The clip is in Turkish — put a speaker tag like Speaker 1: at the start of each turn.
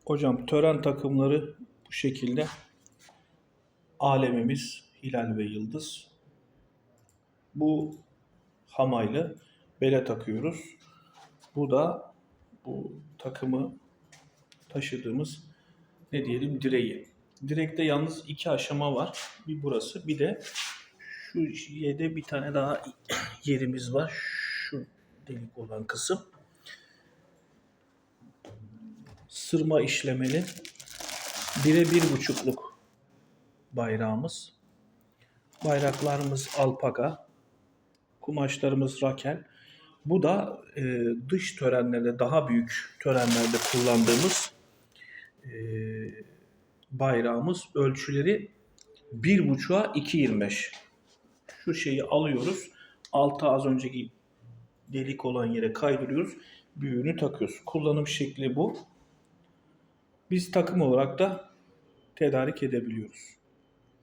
Speaker 1: Hocam tören takımları bu şekilde. Alemimiz hilal ve yıldız. Bu hamaylı bele takıyoruz. Bu da bu takımı taşıdığımız ne diyelim direği. Direkte yalnız iki aşama var. Bir burası, bir de şu yerde bir tane daha yerimiz var. Şu delik olan kısım. Sırma işlemeli 1'e 1,5'luk bayrağımız. Bayraklarımız alpaka. Kumaşlarımız rakel. Bu da dış törenlerde, daha büyük törenlerde kullandığımız bayrağımız. Ölçüleri 1,5'a 2,25. Şu şeyi alıyoruz. Alta az önceki delik olan yere kaydırıyoruz. Büyüğünü takıyoruz. Kullanım şekli bu. Biz takım olarak da tedarik edebiliyoruz.